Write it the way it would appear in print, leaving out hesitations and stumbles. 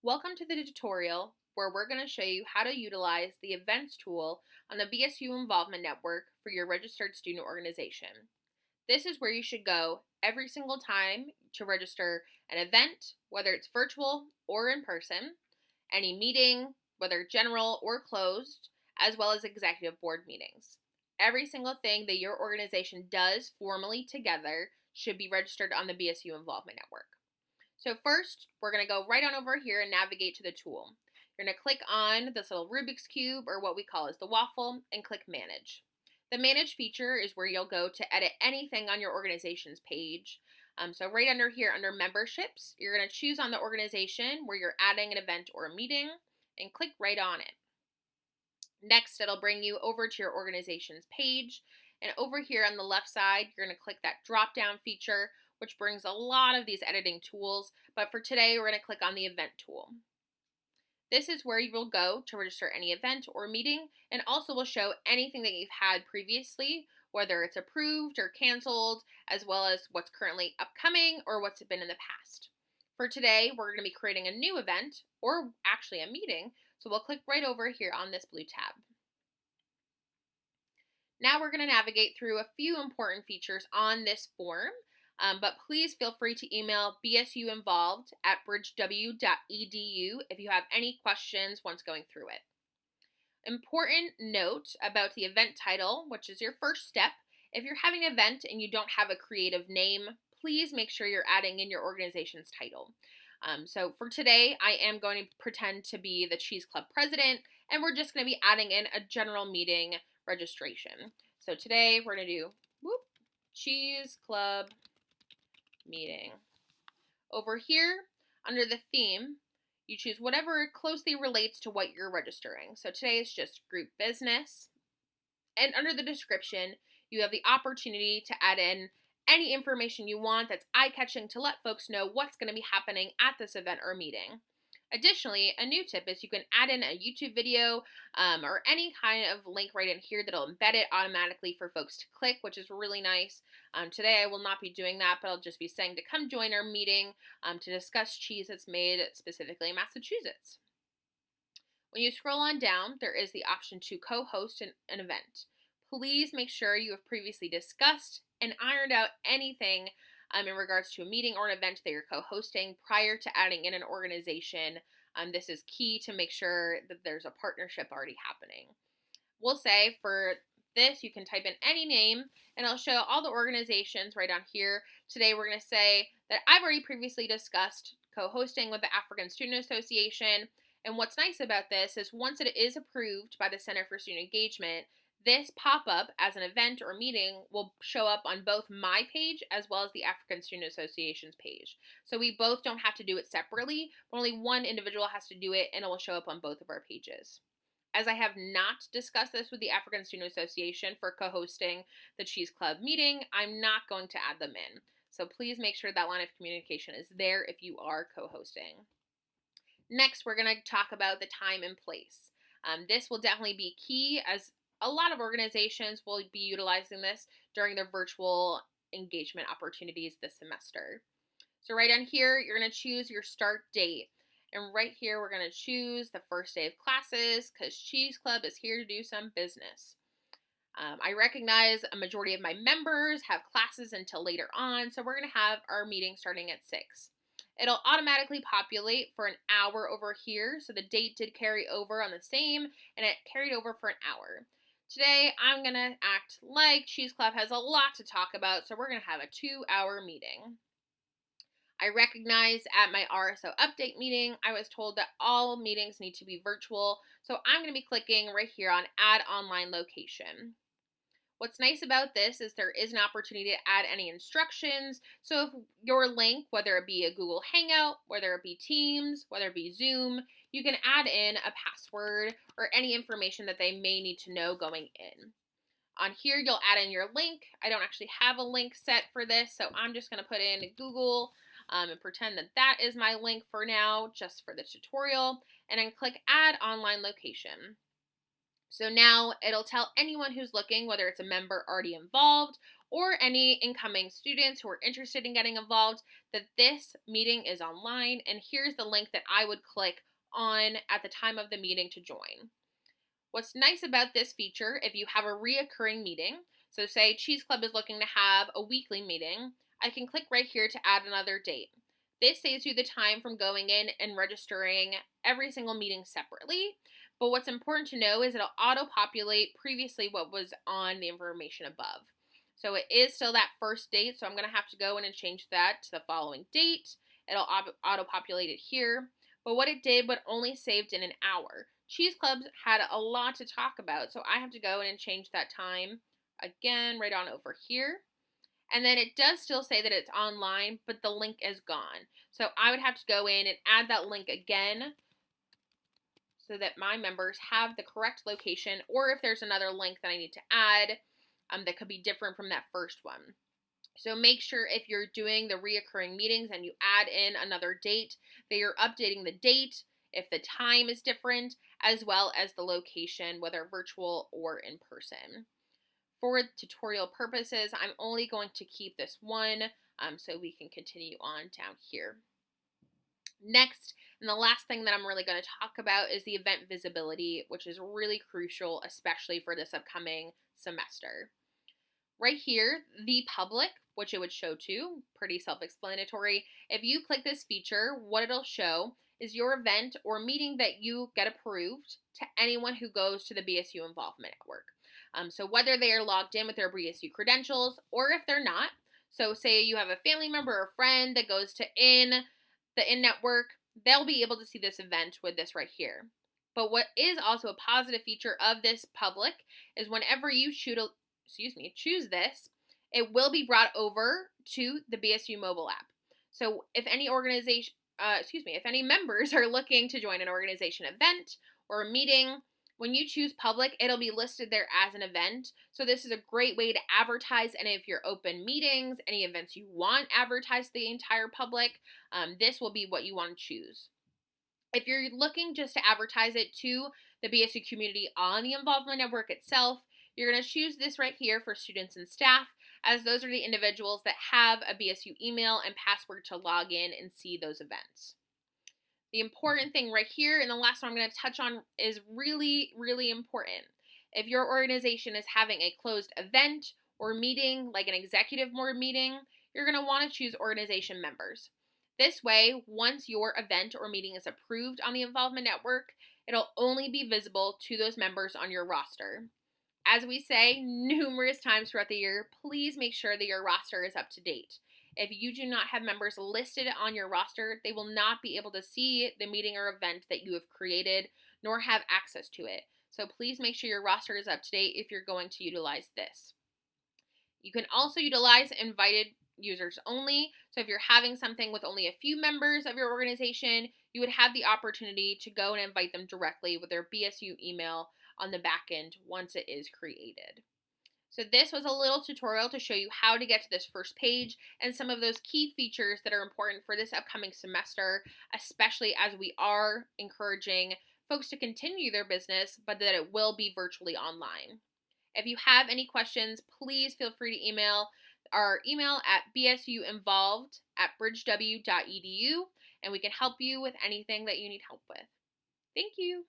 Welcome to the tutorial where we're going to show you how to utilize the events tool on the BSU Involvement Network for your registered student organization. This is where you should go every single time to register an event, whether it's virtual or in person, any meeting, whether general or closed, as well as executive board meetings. Every single thing that your organization does formally together should be registered on the BSU Involvement Network. So first, we're going to go right on over here and navigate to the tool. You're going to click on this little Rubik's Cube, or what we call as the waffle, and click Manage. The Manage feature is where you'll go to edit anything on your organization's page. So right under here, under Memberships, you're going to choose on the organization where you're adding an event or a meeting, and click right on it. Next, it'll bring you over to your organization's page, and over here on the left side, you're going to click that drop-down feature, which brings a lot of these editing tools, but for today, we're going to click on the event tool. This is where you will go to register any event or meeting, and also will show anything that you've had previously, whether it's approved or canceled, as well as what's currently upcoming or what's been in the past. For today, we're going to be creating a new event, or actually a meeting, so we'll click right over here on this blue tab. Now we're going to navigate through a few important features on this form, but please feel free to email bsuinvolved@bridgew.edu if you have any questions once going through it. Important note about the event title, which is your first step. If you're having an event and you don't have a creative name, please make sure you're adding in your organization's title. So for today, I am going to pretend to be the Cheese Club president, and we're just going to be adding in a general meeting registration. So today we're going to do Cheese Club meeting. Over here, under the theme, you choose whatever closely relates to what you're registering. So today is just group business. And under the description, you have the opportunity to add in any information you want that's eye-catching to let folks know what's going to be happening at this event or meeting. Additionally, a new tip is you can add in a YouTube video or any kind of link right in here that'll embed it automatically for folks to click, which is really nice. Today I will not be doing that, but I'll just be saying to come join our meeting to discuss cheese that's made specifically in Massachusetts. When you scroll on down, there is the option to co-host an event. Please make sure you have previously discussed and ironed out anything in regards to a meeting or an event that you're co-hosting prior to adding in an organization. This is key to make sure that there's a partnership already happening. We'll say for this, you can type in any name, and I'll show all the organizations right on here. Today, we're going to say that I've already previously discussed co-hosting with the African Student Association, and what's nice about this is once it is approved by the Center for Student Engagement, this pop-up as an event or meeting will show up on both my page as well as the African Student Association's page. So we both don't have to do it separately, but only one individual has to do it, and it will show up on both of our pages. As I have not discussed this with the African Student Association for co-hosting the Cheese Club meeting, I'm not going to add them in. So please make sure that line of communication is there if you are co-hosting. Next, we're going to talk about the time and place. This will definitely be key, as a lot of organizations will be utilizing this during their virtual engagement opportunities this semester. So right on here, you're going to choose your start date. And right here, we're going to choose the first day of classes because Cheese Club is here to do some business. I recognize a majority of my members have classes until later on, so we're going to have our meeting starting at 6. It'll automatically populate for an hour over here, so the date did carry over on the same, and it carried over for an hour. Today, I'm going to act like Cheese Club has a lot to talk about, so we're going to have a 2-hour meeting. I recognize at my RSO update meeting, I was told that all meetings need to be virtual, so I'm going to be clicking right here on Add Online Location. What's nice about this is there is an opportunity to add any instructions, so if your link, whether it be a Google Hangout, whether it be Teams, whether it be Zoom, you can add in a password or any information that they may need to know going in. On here, you'll add in your link. I don't actually have a link set for this, so I'm just going to put in Google and pretend that that is my link for now, just for the tutorial, and then click Add Online Location. So now it'll tell anyone who's looking, whether it's a member already involved or any incoming students who are interested in getting involved that this meeting is online, and here's the link that I would click on at the time of the meeting to join. What's nice about this feature, if you have a reoccurring meeting, so say Cheese Club is looking to have a weekly meeting, I can click right here to add another date. This saves you the time from going in and registering every single meeting separately. But what's important to know is it'll auto-populate previously what was on the information above. So it is still that first date, so I'm going to have to go in and change that to the following date. It'll auto-populate it here. But what it did, but only saved in an hour. Cheese Clubs had a lot to talk about, so I have to go in and change that time again right on over here. And then it does still say that it's online, but the link is gone. So I would have to go in and add that link again so that my members have the correct location, or if there's another link that I need to add that could be different from that first one. So make sure if you're doing the reoccurring meetings and you add in another date, that you're updating the date, if the time is different, as well as the location, whether virtual or in person. For tutorial purposes, I'm only going to keep this one so we can continue on down here. Next, and the last thing that I'm really going to talk about is the event visibility, which is really crucial, especially for this upcoming semester. Right here, the public, which it would show to, pretty self-explanatory. If you click this feature, what it'll show is your event or meeting that you get approved to anyone who goes to the BSU Involvement Network. So whether they are logged in with their BSU credentials or if they're not, so say you have a family member or friend that goes to the in-network, they'll be able to see this event with this right here. But what is also a positive feature of this public is whenever you choose this, it will be brought over to the BSU mobile app. So if any if any members are looking to join an organization event or a meeting, when you choose public, it'll be listed there as an event. So this is a great way to advertise any of your open meetings, any events you want advertised to the entire public. This will be what you want to choose. If you're looking just to advertise it to the BSU community on the Involvement Network itself, you're going to choose this right here for students and staff, as those are the individuals that have a BSU email and password to log in and see those events. The important thing right here, and the last one I'm going to touch on, is really, really important. If your organization is having a closed event or meeting, like an executive board meeting, you're going to want to choose organization members. This way, once your event or meeting is approved on the Involvement Network, it'll only be visible to those members on your roster. As we say numerous times throughout the year, please make sure that your roster is up to date. If you do not have members listed on your roster, they will not be able to see the meeting or event that you have created, nor have access to it. So please make sure your roster is up to date if you're going to utilize this. You can also utilize invited users only. So if you're having something with only a few members of your organization, you would have the opportunity to go and invite them directly with their BSU email on the back end once it is created. So this was a little tutorial to show you how to get to this first page and some of those key features that are important for this upcoming semester, especially as we are encouraging folks to continue their business, but that it will be virtually online. If you have any questions, please feel free to email our email at bsuinvolved@bridgew.edu, and we can help you with anything that you need help with. Thank you.